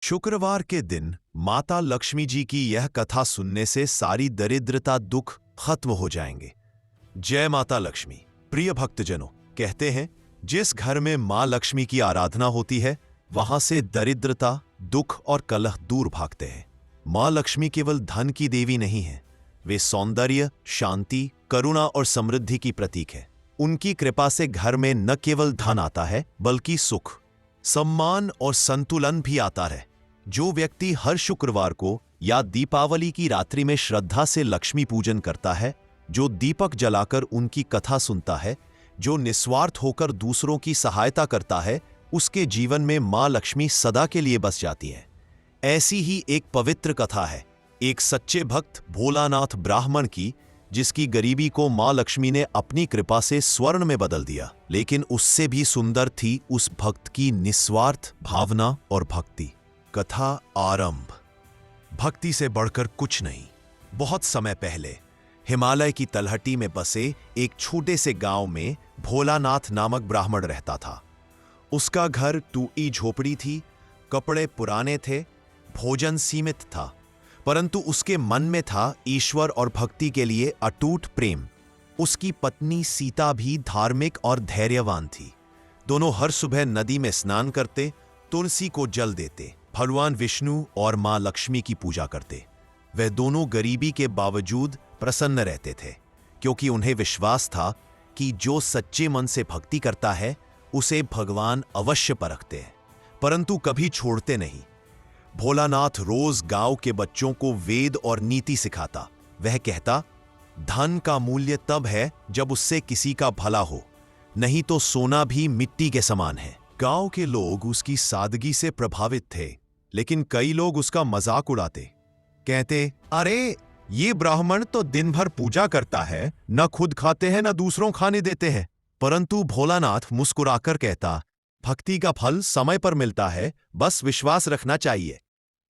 शुक्रवार के दिन माता लक्ष्मी जी की यह कथा सुनने से सारी दरिद्रता दुख खत्म हो जाएंगे। जय माता लक्ष्मी। प्रिय भक्तजनों, कहते हैं जिस घर में मां लक्ष्मी की आराधना होती है वहां से दरिद्रता दुख और कलह दूर भागते हैं। मां लक्ष्मी केवल धन की देवी नहीं है, वे सौंदर्य, शांति, करुणा और समृद्धि की प्रतीक है। उनकी कृपा से घर में न केवल धन आता है बल्कि सुख, सम्मान और संतुलन भी आता है। जो व्यक्ति हर शुक्रवार को या दीपावली की रात्रि में श्रद्धा से लक्ष्मी पूजन करता है, जो दीपक जलाकर उनकी कथा सुनता है, जो निस्वार्थ होकर दूसरों की सहायता करता है, उसके जीवन में मां लक्ष्मी सदा के लिए बस जाती है। ऐसी ही एक पवित्र कथा है एक सच्चे भक्त भोलानाथ ब्राह्मण की, जिसकी गरीबी को मां लक्ष्मी ने अपनी कृपा से स्वर्ण में बदल दिया। लेकिन उससे भी सुंदर थी उस भक्त की निस्वार्थ भावना और भक्ति। कथा आरंभ। भक्ति से बढ़कर कुछ नहीं। बहुत समय पहले हिमालय की तलहटी में बसे एक छोटे से गांव में भोलानाथ नामक ब्राह्मण रहता था। उसका घर टूटी झोपड़ी थी, कपड़े पुराने थे, भोजन सीमित था, परंतु उसके मन में था ईश्वर और भक्ति के लिए अटूट प्रेम। उसकी पत्नी सीता भी धार्मिक और धैर्यवान थी। दोनों हर सुबह नदी में स्नान करते, तुलसी को जल देते, भगवान विष्णु और मां लक्ष्मी की पूजा करते। वे दोनों गरीबी के बावजूद प्रसन्न रहते थे, क्योंकि उन्हें विश्वास था कि जो सच्चे मन से भक्ति करता है उसे भगवान अवश्य परखते हैं, परंतु कभी छोड़ते नहीं। भोलानाथ रोज गांव के बच्चों को वेद और नीति सिखाता। वह कहता, धन का मूल्य तब है जब उससे किसी का भला हो, नहीं तो सोना भी मिट्टी के समान है। गांव के लोग उसकी सादगी से प्रभावित थे, लेकिन कई लोग उसका मजाक उड़ाते। कहते, अरे ये ब्राह्मण तो दिन भर पूजा करता है, न खुद खाते हैं न दूसरों खाने देते हैं। परंतु भोलानाथ मुस्कुराकर कहता, भक्ति का फल समय पर मिलता है, बस विश्वास रखना चाहिए।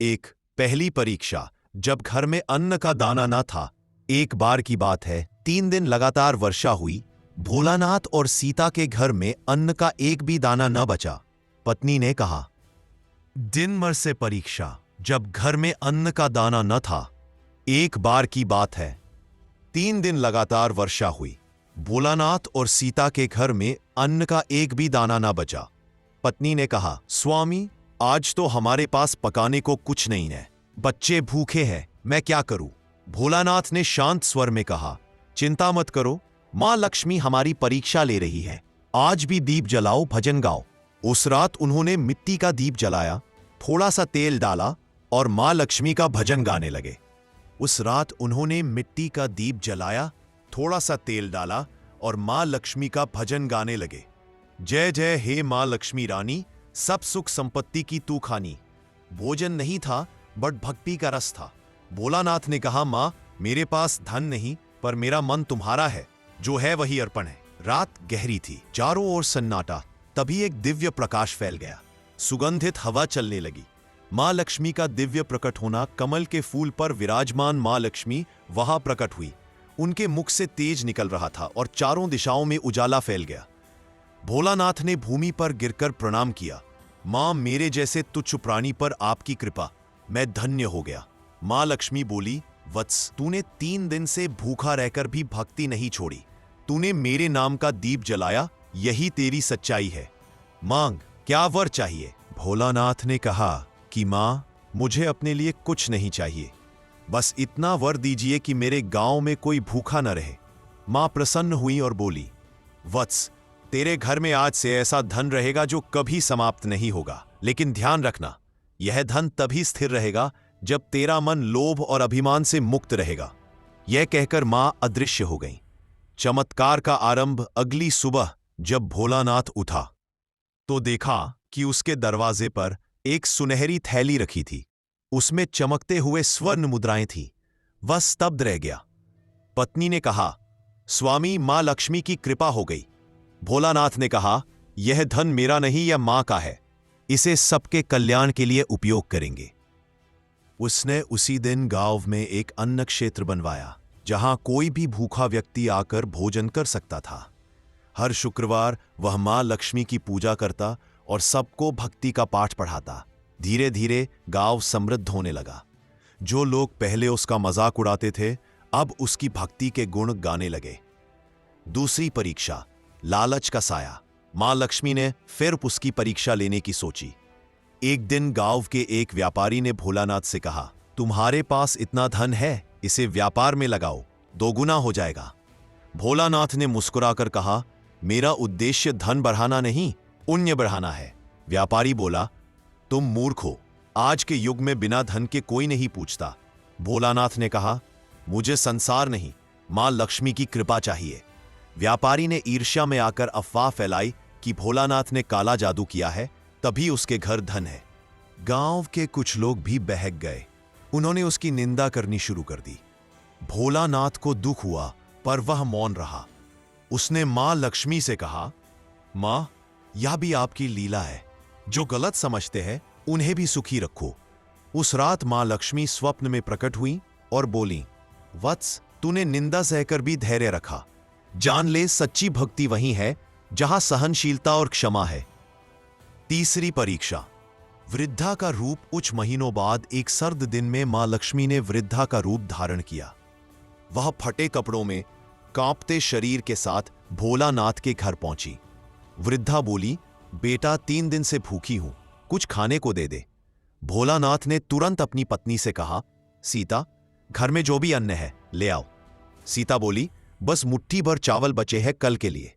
एक पहली परीक्षा, जब घर में अन्न का दाना न था। एक बार की बात है, 3 दिन लगातार वर्षा हुई। भोलानाथ और सीता के घर में अन्न का एक भी दाना न बचा। पत्नी ने कहा, दिन भर से परीक्षा, जब घर में अन्न का दाना न था। एक बार की बात है, 3 दिन लगातार वर्षा हुई। भोलानाथ और सीता के घर में अन्न का एक भी दाना न बचा। पत्नी ने कहा, स्वामी, आज तो हमारे पास पकाने को कुछ नहीं है, बच्चे भूखे हैं, मैं क्या करूं? भोलानाथ ने शांत स्वर में कहा, चिंता मत करो, मां लक्ष्मी हमारी परीक्षा ले रही है। आज भी दीप जलाओ, भजन गाओ। उस रात उन्होंने मिट्टी का दीप जलाया, थोड़ा सा तेल डाला और मां लक्ष्मी का भजन गाने लगे। उस रात उन्होंने मिट्टी का दीप जलाया, थोड़ा सा तेल डाला और मां लक्ष्मी का भजन गाने लगे। जय जय हे मां लक्ष्मी रानी, सब सुख संपत्ति की तू खानी। भोजन नहीं था बट भक्ति का रस था। भोलानाथ ने कहा, मां, मेरे पास धन नहीं पर मेरा मन तुम्हारा है, जो है वही अर्पण है। रात गहरी थी, चारों ओर सन्नाटा। तभी एक दिव्य प्रकाश फैल गया, सुगंधित हवा चलने लगी। मां लक्ष्मी का दिव्य प्रकट होना, कमल के फूल पर विराजमान मां लक्ष्मी वहां प्रकट हुई। उनके मुख से तेज निकल रहा था और चारों दिशाओं में उजाला फैल गया। भोलानाथ ने भूमि पर गिरकर प्रणाम किया। मां, मेरे जैसे तुच्छ प्राणी पर आपकी कृपा, मैं धन्य हो गया। मां लक्ष्मी बोली, वत्स, तूने 3 दिन से भूखा रहकर भी भक्ति नहीं छोड़ी। तूने मेरे नाम का दीप जलाया, यही तेरी सच्चाई है। मांग, क्या वर चाहिए? भोलानाथ ने कहा कि मां, मुझे अपने लिए कुछ नहीं चाहिए, बस इतना वर दीजिए कि मेरे गांव में कोई भूखा न रहे। मां प्रसन्न हुई और बोली, वत्स, तेरे घर में आज से ऐसा धन रहेगा जो कभी समाप्त नहीं होगा, लेकिन ध्यान रखना, यह धन तभी स्थिर रहेगा जब तेरा मन लोभ और अभिमान से मुक्त रहेगा। यह कहकर मां अदृश्य हो गई। चमत्कार का आरंभ अगली सुबह जब भोलानाथ उठा तो देखा कि उसके दरवाजे पर एक सुनहरी थैली रखी थी। उसमें चमकते हुए स्वर्ण मुद्राएं थीं। वह स्तब्ध रह गया। पत्नी ने कहा, स्वामी, मां लक्ष्मी की कृपा हो गई। भोलानाथ ने कहा, यह धन मेरा नहीं, यह मां का है, इसे सबके कल्याण के लिए उपयोग करेंगे। उसने उसी दिन गांव में एक अन्न क्षेत्र बनवाया, जहां कोई भी भूखा व्यक्ति आकर भोजन कर सकता था। हर शुक्रवार वह मां लक्ष्मी की पूजा करता और सबको भक्ति का पाठ पढ़ाता। धीरे धीरे गांव समृद्ध होने लगा। जो लोग पहले उसका मजाक उड़ाते थे अब उसकी भक्ति के गुण गाने लगे। दूसरी परीक्षा, लालच का साया। मां लक्ष्मी ने फिर उसकी परीक्षा लेने की सोची। एक दिन गांव के एक व्यापारी ने भोलानाथ से कहा, तुम्हारे पास इतना धन है, इसे व्यापार में लगाओ, दोगुना हो जाएगा। भोलानाथ ने मुस्कुराकर कहा, मेरा उद्देश्य धन बढ़ाना नहीं, पुण्य बढ़ाना है। व्यापारी बोला, तुम मूर्ख हो, आज के युग में बिना धन के कोई नहीं पूछता। भोलानाथ ने कहा, मुझे संसार नहीं, मां लक्ष्मी की कृपा चाहिए। व्यापारी ने ईर्ष्या में आकर अफवाह फैलाई कि भोलानाथ ने काला जादू किया है, तभी उसके घर धन है। गांव के कुछ लोग भी बहक गए। उन्होंने उसकी निंदा करनी शुरू कर दी। भोलानाथ को दुख हुआ पर वह मौन रहा। उसने मां लक्ष्मी से कहा, मां, यह भी आपकी लीला है, जो गलत समझते हैं उन्हें भी सुखी रखो। उस रात मां लक्ष्मी स्वप्न में प्रकट हुई और बोली, वत्स, तूने निंदा सहकर भी धैर्य रखा। जान ले, सच्ची भक्ति वही है जहां सहनशीलता और क्षमा है। तीसरी परीक्षा, वृद्धा का रूप। कुछ महीनों बाद एक सर्द दिन में मां लक्ष्मी ने वृद्धा का रूप धारण किया। वह फटे कपड़ों में कांपते शरीर के साथ भोलानाथ के घर पहुंची। वृद्धा बोली, बेटा, 3 दिन से भूखी हूं, कुछ खाने को दे दे। भोलानाथ ने तुरंत अपनी पत्नी से कहा, सीता, घर में जो भी अन्न है ले आओ। सीता बोली, बस मुट्ठी भर चावल बचे हैं कल के लिए।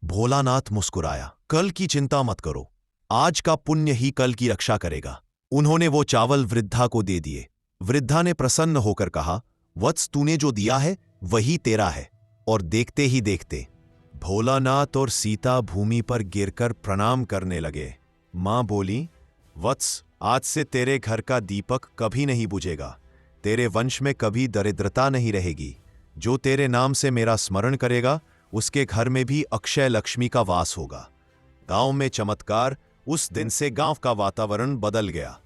भोलानाथ मुस्कुराया, कल की चिंता मत करो, आज का पुण्य ही कल की रक्षा करेगा। उन्होंने वो चावल वृद्धा को दे दिए। वृद्धा ने प्रसन्न होकर कहा, वत्स, तूने जो दिया है वही तेरा है। और देखते ही देखते भोलानाथ और सीता भूमि पर गिरकर प्रणाम करने लगे। मां बोली, वत्स, आज से तेरे घर का दीपक कभी नहीं बुझेगा, तेरे वंश में कभी दरिद्रता नहीं रहेगी। जो तेरे नाम से मेरा स्मरण करेगा उसके घर में भी अक्षय लक्ष्मी का वास होगा। गांव में चमत्कार। उस दिन से गांव का वातावरण बदल गया।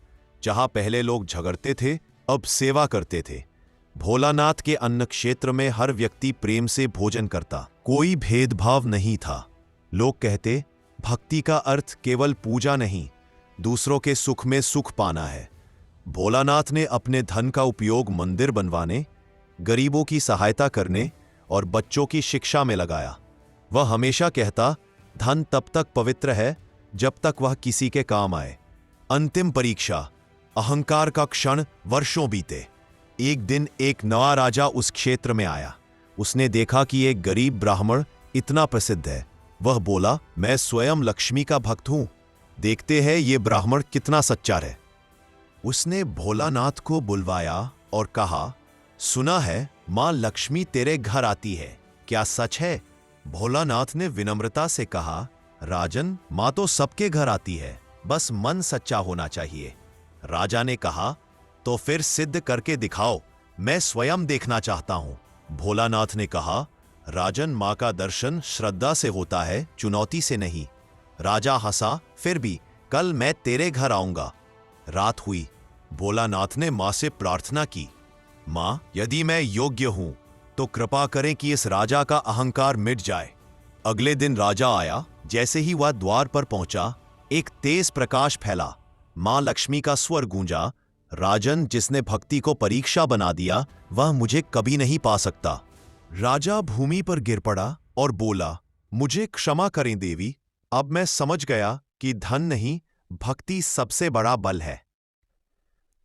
जहां पहले लोग झगड़ते थे अब सेवा करते थे। भोलानाथ के अन्न क्षेत्र में हर व्यक्ति प्रेम से भोजन करता, कोई भेदभाव नहीं था। लोग कहते, भक्ति का अर्थ केवल पूजा नहीं, दूसरों के सुख में सुख पाना है। भोलानाथ ने अपने धन का उपयोग मंदिर बनवाने, गरीबों की सहायता करने और बच्चों की शिक्षा में लगाया। वह हमेशा कहता, धन तब तक पवित्र है जब तक वह किसी के काम आए। अंतिम परीक्षा, अहंकार का क्षण। वर्षों बीते। एक दिन एक नया राजा उस क्षेत्र में आया। उसने देखा कि एक गरीब ब्राह्मण इतना प्रसिद्ध है। वह बोला, मैं स्वयं लक्ष्मी का भक्त हूं, देखते हैं ये ब्राह्मण कितना सच्चा है। उसने भोलानाथ को बुलवाया और कहा, सुना है मां लक्ष्मी तेरे घर आती है, क्या सच है? भोलानाथ ने विनम्रता से कहा, राजन, मां तो सबके घर आती है, बस मन सच्चा होना चाहिए। राजा ने कहा, तो फिर सिद्ध करके दिखाओ, मैं स्वयं देखना चाहता हूं। भोलानाथ ने कहा, राजन, मां का दर्शन श्रद्धा से होता है, चुनौती से नहीं। राजा हंसा, फिर भी कल मैं तेरे घर आऊंगा। रात हुई। भोलानाथ ने मां से प्रार्थना की, मां, यदि मैं योग्य हूं तो कृपा करें कि इस राजा का अहंकार मिट जाए। अगले दिन राजा आया। जैसे ही वह द्वार पर पहुंचा, एक तेज प्रकाश फैला। मां लक्ष्मी का स्वर गूंजा, राजन, जिसने भक्ति को परीक्षा बना दिया वह मुझे कभी नहीं पा सकता। राजा भूमि पर गिर पड़ा और बोला, मुझे क्षमा करें देवी, अब मैं समझ गया कि धन नहीं, भक्ति सबसे बड़ा बल है।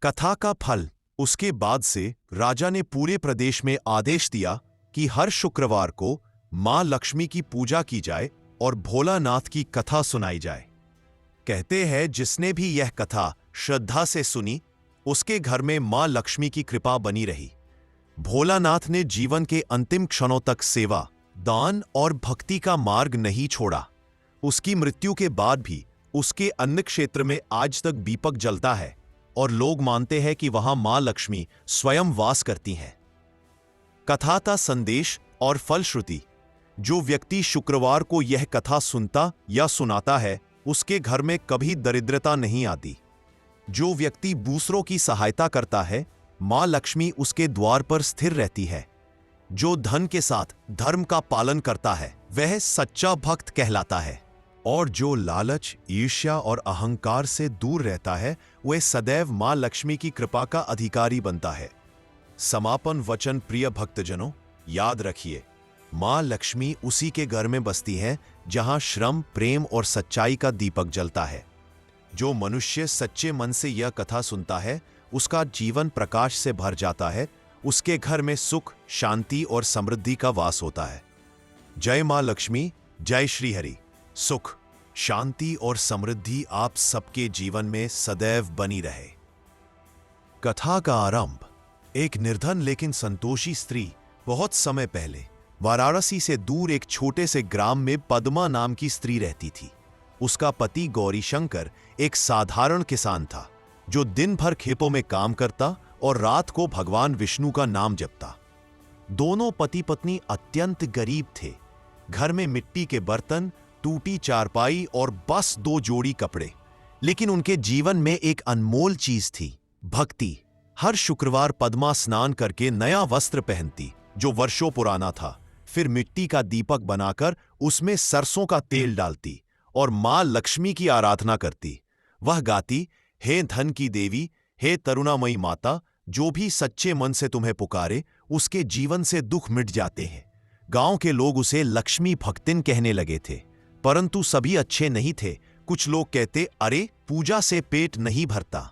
कथा का फल। उसके बाद से राजा ने पूरे प्रदेश में आदेश दिया कि हर शुक्रवार को मां लक्ष्मी की पूजा की जाए और भोलानाथ की कथा सुनाई जाए। कहते हैं, जिसने भी यह कथा श्रद्धा से सुनी उसके घर में मां लक्ष्मी की कृपा बनी रही। भोलानाथ ने जीवन के अंतिम क्षणों तक सेवा, दान और भक्ति का मार्ग नहीं छोड़ा। उसकी मृत्यु के बाद भी उसके अन्न क्षेत्र में आज तक दीपक जलता है और लोग मानते हैं कि वहां मां लक्ष्मी स्वयं वास करती हैं। कथा का संदेश और फलश्रुति। जो व्यक्ति शुक्रवार को यह कथा सुनता या सुनाता है उसके घर में कभी दरिद्रता नहीं आती। जो व्यक्ति दूसरों की सहायता करता है मां लक्ष्मी उसके द्वार पर स्थिर रहती है। जो धन के साथ धर्म का पालन करता है वह सच्चा भक्त कहलाता है। और जो लालच, ईर्ष्या और अहंकार से दूर रहता है वह सदैव मां लक्ष्मी की कृपा का अधिकारी बनता है। समापन वचन प्रिय भक्तजनों, याद रखिए, मां लक्ष्मी उसी के घर में बसती हैं जहां श्रम, प्रेम और सच्चाई का दीपक जलता है। जो मनुष्य सच्चे मन से यह कथा सुनता है उसका जीवन प्रकाश से भर जाता है, उसके घर में सुख, शांति और समृद्धि का वास होता है। जय मां लक्ष्मी, जय श्री हरि। सुख, शांति और समृद्धि आप सबके जीवन में सदैव बनी रहे। कथा का आरंभ। एक निर्धन लेकिन संतोषी स्त्री बहुत समय पहले वाराणसी से दूर एक छोटे से ग्राम में पद्मा नाम की स्त्री रहती थी। उसका पति गौरीशंकर एक साधारण किसान था जो दिन भर खेतों में काम करता और रात को भगवान विष्णु का नाम जपता। दोनों पति पत्नी अत्यंत गरीब थे। घर में मिट्टी के बर्तन, टूटी चारपाई और बस 2 जोड़ी कपड़े। लेकिन उनके जीवन में एक अनमोल चीज थी, भक्ति। हर शुक्रवार पद्मा स्नान करके नया वस्त्र पहनती जो वर्षों पुराना था, फिर मिट्टी का दीपक बनाकर उसमें सरसों का तेल डालती और मां लक्ष्मी की आराधना करती। वह गाती, हे धन की देवी, हे करुणामयी माता, जो भी सच्चे मन से तुम्हें पुकारे उसके जीवन से दुख मिट जाते हैं। गांव के लोग उसे लक्ष्मी भक्तिन कहने लगे थे, परंतु सभी अच्छे नहीं थे। कुछ लोग कहते, अरे पूजा से पेट नहीं भरता,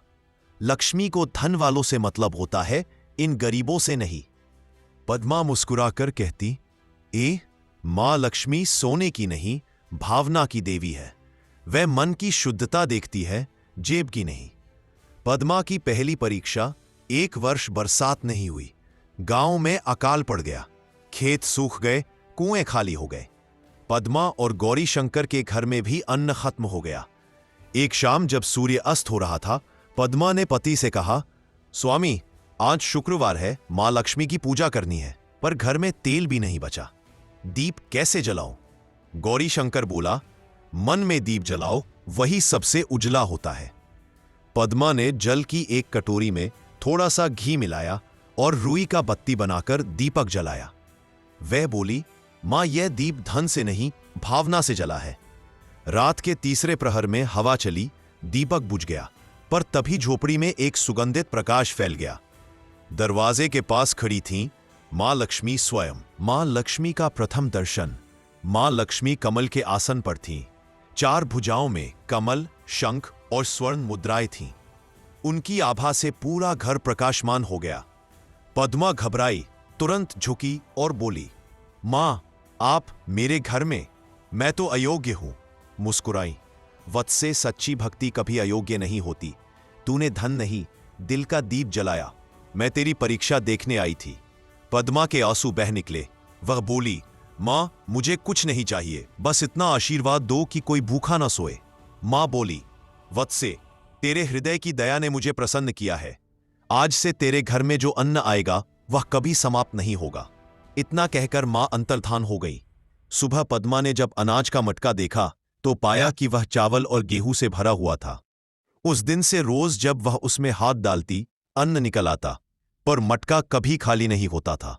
लक्ष्मी को धन वालों से मतलब होता है, इन गरीबों से नहीं। पद्मा मुस्कुराकर कहती, मां लक्ष्मी सोने की नहीं, भावना की देवी है। वह मन की शुद्धता देखती है, जेब की नहीं। पद्मा की पहली परीक्षा। 1 वर्ष बरसात नहीं हुई। गांव में अकाल पड़ गया, खेत सूख गए, कुएं खाली हो गए। पद्मा और गौरीशंकर के घर में भी अन्न खत्म हो गया। एक शाम जब सूर्य अस्त हो रहा था, पद्मा ने पति से कहा, स्वामी, आज शुक्रवार है, मां लक्ष्मी की पूजा करनी है, पर घर में तेल भी नहीं बचा, दीप कैसे जलाऊं? गौरीशंकर बोला, मन में दीप जलाओ, वही सबसे उजला होता है। पद्मा ने जल की एक कटोरी में थोड़ा सा घी मिलाया और रुई का बत्ती बनाकर दीपक जलाया। वह बोली, मां, यह दीप धन से नहीं, भावना से जला है। रात के तीसरे प्रहर में हवा चली, दीपक बुझ गया, पर तभी झोपड़ी में एक सुगंधित प्रकाश फैल गया। दरवाजे के पास खड़ी थीं मां लक्ष्मी स्वयं। मां लक्ष्मी का प्रथम दर्शन। मां लक्ष्मी कमल के आसन पर थीं। 4 भुजाओं में कमल, शंख और स्वर्ण मुद्राएं थीं। उनकी आभा से पूरा घर प्रकाशमान हो गया। पद्मा घबराई, तुरंत झुकी और बोली, मां, आप मेरे घर में? मैं तो अयोग्य हूं। मुस्कुराई, वत्से, सच्ची भक्ति कभी अयोग्य नहीं होती। तूने धन नहीं, दिल का दीप जलाया। मैं तेरी परीक्षा देखने आई थी। पद्मा के आंसू बह निकले। वह बोली, मां, मुझे कुछ नहीं चाहिए, बस इतना आशीर्वाद दो कि कोई भूखा ना सोए। मां बोली, वत्से, तेरे हृदय की दया ने मुझे प्रसन्न किया है। आज से तेरे घर में जो अन्न आएगा वह कभी समाप्त नहीं होगा। इतना कहकर मां अंतर्धान हो गई। सुबह पद्मा ने जब अनाज का मटका देखा तो पाया कि वह चावल और गेहूं से भरा हुआ था। उस दिन से रोज जब वह उसमें हाथ डालती, अन्न निकल आता, पर मटका कभी खाली नहीं होता था।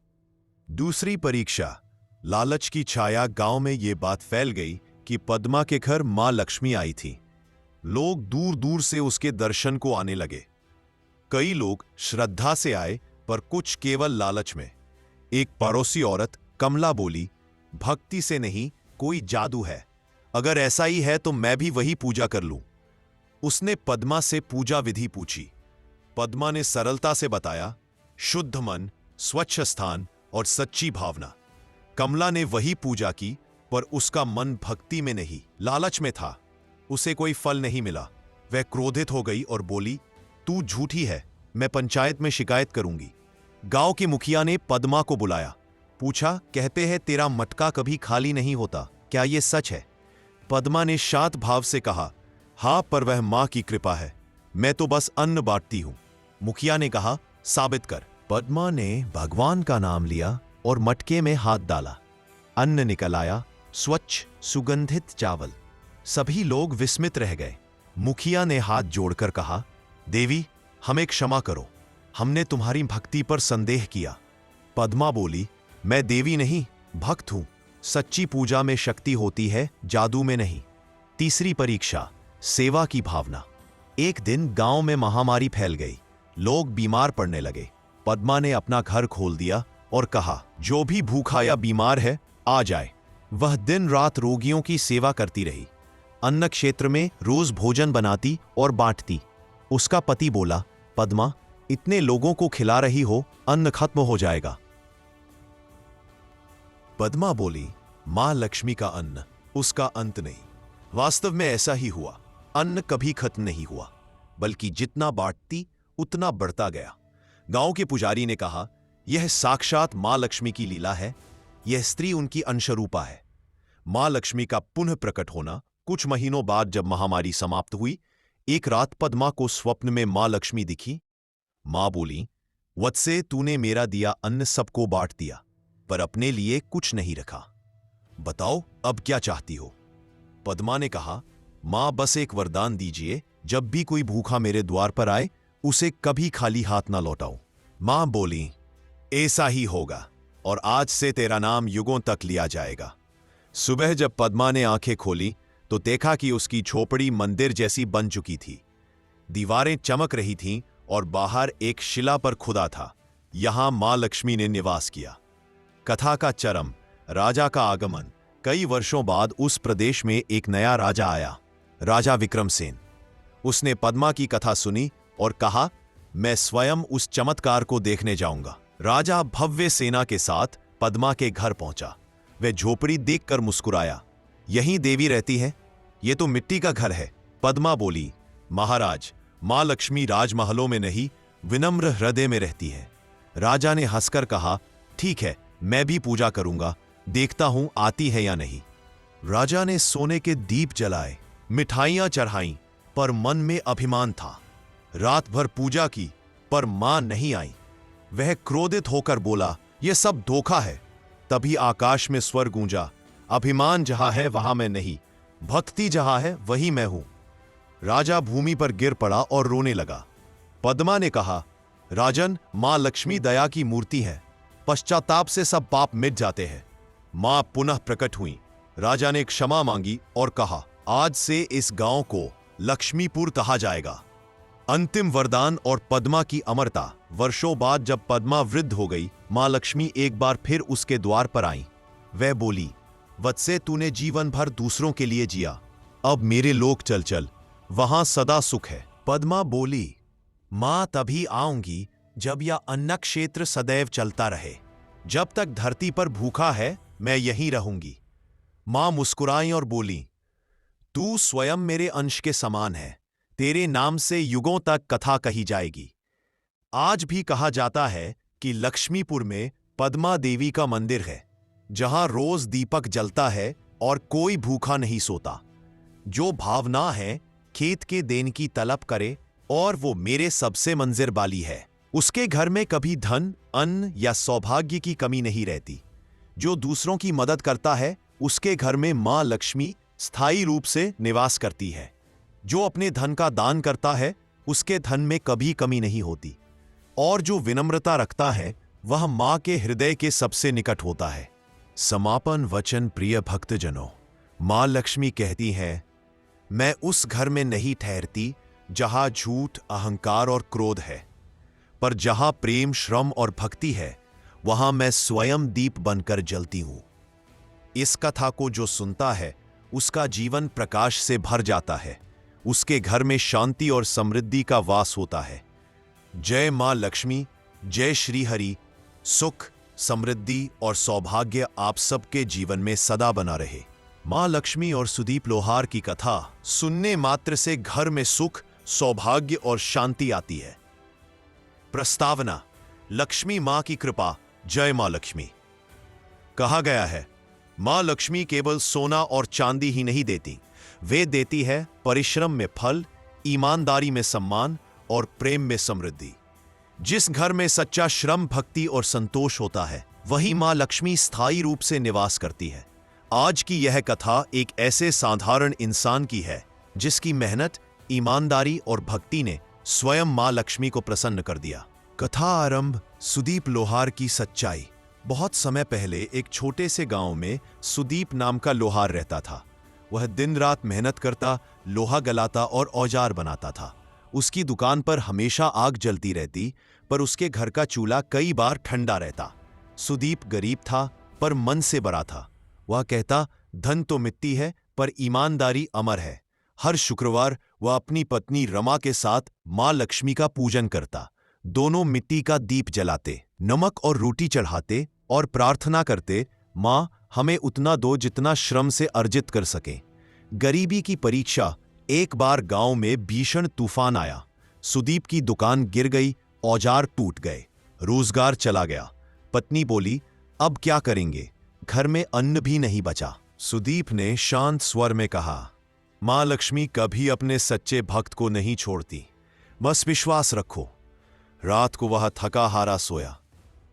दूसरी परीक्षा। लालच की छाया। गांव में यह बात फैल गई कि पद्मा के घर मां लक्ष्मी आई थी। लोग दूर दूर से उसके दर्शन को आने लगे। कई लोग श्रद्धा से आए, पर कुछ केवल लालच में। एक पड़ोसी औरत कमला बोली, भक्ति से नहीं, कोई जादू है। अगर ऐसा ही है तो मैं भी वही पूजा कर लूं। उसने पद्मा से पूजा विधि पूछी। पद्मा ने सरलता से बताया, शुद्ध मन, स्वच्छ स्थान और सच्ची भावना। कमला ने वही पूजा की, पर उसका मन भक्ति में नहीं, लालच में था। उसे कोई फल नहीं मिला। वह क्रोधित हो गई और बोली, तू झूठी है, मैं पंचायत में शिकायत करूंगी। गांव के मुखिया ने पद्मा को बुलाया। पूछा, कहते हैं तेरा मटका कभी खाली नहीं होता, क्या यह सच है? पद्मा ने शांत भाव से कहा, हां, पर वह मां की कृपा है, मैं तो बस अन्न बांटती हूं। मुखिया ने कहा, साबित कर। पद्मा ने भगवान का नाम लिया और मटके में हाथ डाला। अन्न निकल आया, स्वच्छ सुगंधित चावल। सभी लोग विस्मित रह गए। मुखिया ने हाथ जोड़कर कहा, देवी, हमें क्षमा करो, हमने तुम्हारी भक्ति पर संदेह किया। पद्मा बोली, मैं देवी नहीं, भक्त हूं। सच्ची पूजा में शक्ति होती है, जादू में नहीं। तीसरी परीक्षा, सेवा की भावना। एक दिन गांव में महामारी फैल गई, लोग बीमार पड़ने लगे। पद्मा ने अपना घर खोल दिया और कहा, जो भी भूखा या बीमार है आ जाए। वह दिन रात रोगियों की सेवा करती रही, अन्न क्षेत्र में रोज भोजन बनाती और बांटती। उसका पति बोला, पद्मा, इतने लोगों को खिला रही हो, अन्न खत्म हो जाएगा। पद्मा बोली, मां लक्ष्मी का अन्न उसका अंत नहीं। वास्तव में ऐसा ही हुआ। अन्न कभी खत्म नहीं हुआ, बल्कि जितना बांटती उतना बढ़ता गया। गांव के पुजारी ने कहा, यह साक्षात मां लक्ष्मी की लीला है। यह स्त्री उनकी अंशरूपा है। मां लक्ष्मी का पुनः प्रकट होना। कुछ महीनों बाद जब महामारी समाप्त हुई, एक रात पद्मा को स्वप्न में मां लक्ष्मी दिखी। मां बोली, वत्से, तूने मेरा दिया अन्न सबको बांट दिया, पर अपने लिए कुछ नहीं रखा। बताओ अब क्या चाहती हो? पद्मा ने कहा, मां, बस एक वरदान दीजिए, जब भी कोई भूखा मेरे द्वार पर आए उसे कभी खाली हाथ ना लौटाओ। मां बोली, ऐसा ही होगा, और आज से तेरा नाम युगों तक लिया जाएगा। सुबह जब पद्मा ने आंखें खोली तो देखा कि उसकी झोपड़ी मंदिर जैसी बन चुकी थी। दीवारें चमक रही थीं और बाहर एक शिला पर खुदा था, यहां मां लक्ष्मी ने निवास किया। कथा का चरम, राजा का आगमन। कई वर्षों बाद उस प्रदेश में एक नया राजा आया, राजा विक्रमसेन। उसने पद्मा की कथा सुनी और कहा, मैं स्वयं उस चमत्कार को देखने जाऊंगा। राजा भव्य सेना के साथ पद्मा के घर पहुंचा। वह झोपड़ी देखकर मुस्कुराया। यहीं देवी रहती है? यह तो मिट्टी का घर है। पद्मा बोली, महाराज, मां लक्ष्मी राजमहलों में नहीं, विनम्र हृदय में रहती है। राजा ने हंसकर कहा, ठीक है, मैं भी पूजा करूंगा, देखता हूं आती है या नहीं। राजा ने सोने के दीप जलाए, मिठाइयां चढ़ाईं, पर मन में अभिमान था। रात भर पूजा की, पर मां नहीं आई। वह क्रोधित होकर बोला, यह सब धोखा है। तभी आकाश में स्वर गूंजा, अभिमान जहां है वहां मैं नहीं, भक्ति जहां है वही मैं हूं। राजा भूमि पर गिर पड़ा और रोने लगा। पद्मा ने कहा, राजन, मां लक्ष्मी दया की मूर्ति है, पश्चाताप से सब पाप मिट जाते हैं। मां पुनः प्रकट हुई। राजा ने क्षमा मांगी और कहा, आज से इस गांव को लक्ष्मीपुर कहा जाएगा। अंतिम वरदान और पद्मा की अमरता। वर्षों बाद जब पद्मा वृद्ध हो गई, मां लक्ष्मी एक बार फिर उसके द्वार पर आई। वह बोली, वत्से, तूने जीवन भर दूसरों के लिए जिया, अब मेरे लोक चल चल, वहां सदा सुख है। पद्मा बोली, मां, तभी आऊंगी जब यह अन्न क्षेत्र सदैव चलता रहे। जब तक धरती पर भूखा है मैं यहीं रहूंगी। मां मुस्कुराई और बोली, तू स्वयं मेरे अंश के समान है, तेरे नाम से युगों तक कथा कही जाएगी। आज भी कहा जाता है कि लक्ष्मीपुर में पद्मा देवी का मंदिर है, जहां रोज दीपक जलता है और कोई भूखा नहीं सोता। जो भावना है खेत के देन की तलब करे, और वो मेरे सबसे मंजिर वाली है। उसके घर में कभी धन, अन्न या सौभाग्य की कमी नहीं रहती। जो दूसरों की मदद करता है, उसके घर में मां लक्ष्मी स्थायी रूप से निवास करती है। जो अपने धन का दान करता है, उसके धन में कभी कमी नहीं होती। और जो विनम्रता रखता है, वह मां के हृदय के सबसे निकट होता है। समापन वचन। प्रिय भक्तजनों, मां लक्ष्मी कहती हैं, मैं उस घर में नहीं ठहरती जहां झूठ, अहंकार और क्रोध है, पर जहां प्रेम, श्रम और भक्ति है, वहां मैं स्वयं दीप बनकर जलती हूं। इस कथा को जो सुनता है, उसका जीवन प्रकाश से भर जाता है। उसके घर में शांति और समृद्धि का वास होता है। जय मां लक्ष्मी, जय श्री हरि। सुख, समृद्धि और सौभाग्य आप सबके जीवन में सदा बना रहे। मां लक्ष्मी और सुदीप लोहार की कथा सुनने मात्र से घर में सुख, सौभाग्य और शांति आती है। प्रस्तावना: लक्ष्मी मां की कृपा। जय मां लक्ष्मी। कहा गया है, मां लक्ष्मी केवल सोना और चांदी ही नहीं देती, वे देती है परिश्रम में फल, ईमानदारी में सम्मान और प्रेम में समृद्धि। जिस घर में सच्चा श्रम, भक्ति और संतोष होता है, वही मां लक्ष्मी स्थायी रूप से निवास करती है। आज की यह कथा एक ऐसे साधारण इंसान की है जिसकी मेहनत, ईमानदारी और भक्ति ने स्वयं मां लक्ष्मी को प्रसन्न कर दिया। कथा आरंभ। सुदीप लोहार की सच्चाई। बहुत समय पहले एक छोटे से गांव में सुदीप नाम का लोहार रहता था। वह दिन रात मेहनत करता, लोहा गलाता और औजार बनाता था। उसकी दुकान पर हमेशा आग जलती रहती, पर उसके घर का चूल्हा कई बार ठंडा रहता। सुदीप गरीब था, पर मन से बड़ा था। वह कहता, धन तो मिट्टी है, पर ईमानदारी अमर है। हर शुक्रवार वह अपनी पत्नी रमा के साथ मां लक्ष्मी का पूजन करता। दोनों मिट्टी का दीप जलाते, नमक और रोटी चढ़ाते और प्रार्थना करते, मां हमें उतना दो जितना श्रम से अर्जित कर सके। गरीबी की परीक्षा। एक बार गांव में भीषण तूफान आया। सुदीप की दुकान गिर गई, औजार टूट गए, रोजगार चला गया। पत्नी बोली, अब क्या करेंगे, घर में अन्न भी नहीं बचा। सुदीप ने शांत स्वर में कहा, मां लक्ष्मी कभी अपने सच्चे भक्त को नहीं छोड़ती, बस विश्वास रखो। रात को वह थका हारा सोया।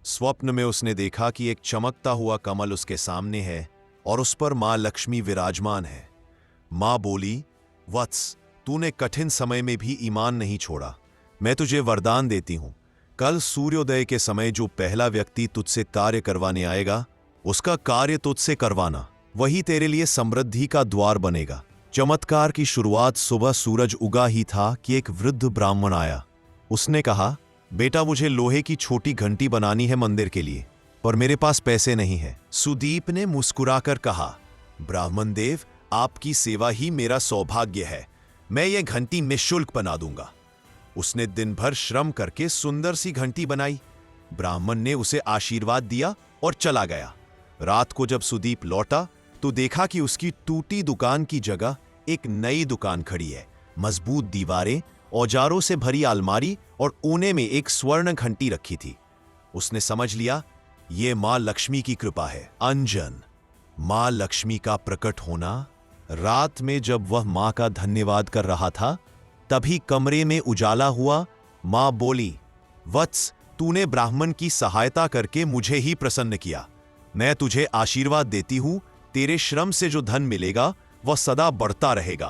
स्वप्न में उसने देखा कि एक चमकता हुआ कमल उसके सामने है और उस पर मां लक्ष्मी विराजमान है। मां बोली, वत्स, तूने कठिन समय में भी ईमान नहीं छोड़ा। मैं तुझे वरदान देती हूं, कल सूर्योदय के समय जो पहला व्यक्ति तुझसे कार्य करवाने आएगा, उसका कार्य तुझसे करवाना, वही तेरे लिए समृद्धि का द्वार बनेगा। चमत्कार की शुरुआत सुबह सूरज उगा ही था कि एक वृद्ध ब्राह्मण आया। उसने कहा, बेटा मुझे लोहे की छोटी घंटी बनानी है मंदिर के लिए, पर मेरे पास पैसे नहीं है। सुदीप ने मुस्कुराकर कहा, ब्राह्मण देव, आपकी सेवा ही मेरा सौभाग्य है, मैं ये घंटी निःशुल्क बना दूंगा। उसने दिन भर श्रम करके सुंदर सी घंटी बनाई। ब्राह्मण ने उसे आशीर्वाद दिया और चला गया। रात को जब सुदीप लौटा तो देखा कि उसकी टूटी दुकान की जगह एक नई दुकान खड़ी है। मजबूत दीवारें, औजारों से भरी अलमारी और कोने में एक स्वर्ण घंटी रखी थी। उसने समझ लिया, ये मां लक्ष्मी की कृपा है। अंजन, मां लक्ष्मी का प्रकट होना। रात में जब वह मां का धन्यवाद कर रहा था, तभी कमरे में उजाला हुआ। मां बोली, वत्स, तूने ब्राह्मण की सहायता करके मुझे ही प्रसन्न किया। मैं तुझे आशीर्वाद देती हूं, तेरे श्रम से जो धन मिलेगा वह सदा बढ़ता रहेगा,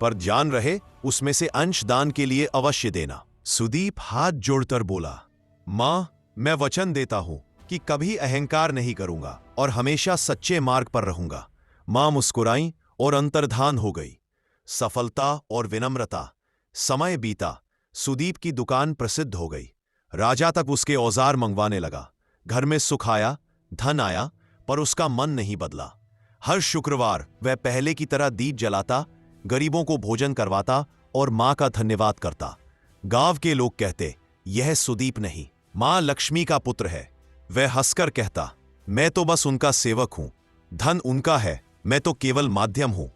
पर जान रहे उसमें से अंश दान के लिए अवश्य देना। सुदीप हाथ जोड़कर बोला, मां, मैं वचन देता हूं कि कभी अहंकार नहीं करूंगा और हमेशा सच्चे मार्ग पर रहूंगा। मां मुस्कुराई और अंतर्धान हो गई। सफलता और विनम्रता। समय बीता, सुदीप की दुकान प्रसिद्ध हो गई। राजा तक उसके औजार मंगवाने लगा। घर में सुख आया, धन आया, पर उसका मन नहीं बदला। हर शुक्रवार वह पहले की तरह दीप जलाता, गरीबों को भोजन करवाता और मां का धन्यवाद करता। गांव के लोग कहते, यह सुदीप नहीं, मां लक्ष्मी का पुत्र है। वह हंसकर कहता, मैं तो बस उनका सेवक हूं, धन उनका है, मैं तो केवल माध्यम हूं।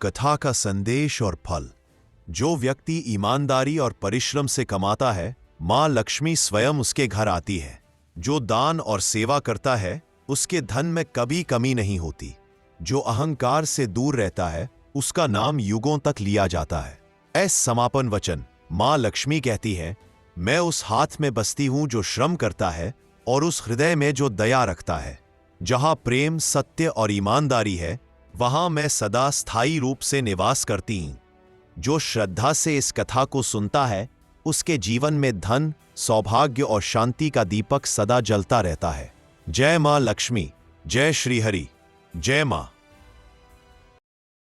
कथा का संदेश और फल। जो व्यक्ति ईमानदारी और परिश्रम से कमाता है, मां लक्ष्मी स्वयं उसके घर आती है। जो दान और सेवा करता है, उसके धन में कभी कमी नहीं होती। जो अहंकार से दूर रहता है, उसका नाम युगों तक लिया जाता है। ऐस समापन वचन। मां लक्ष्मी कहती है, मैं उस हाथ में बसती हूं जो श्रम करता है और उस हृदय में जो दया रखता है। जहां प्रेम, सत्य और ईमानदारी है, वहां मैं सदा स्थायी रूप से निवास करती हूं। जो श्रद्धा से इस कथा को सुनता है, उसके जीवन में धन, सौभाग्य और शांति का दीपक सदा जलता रहता है। जय मां लक्ष्मी, जय श्री हरि, जय मां।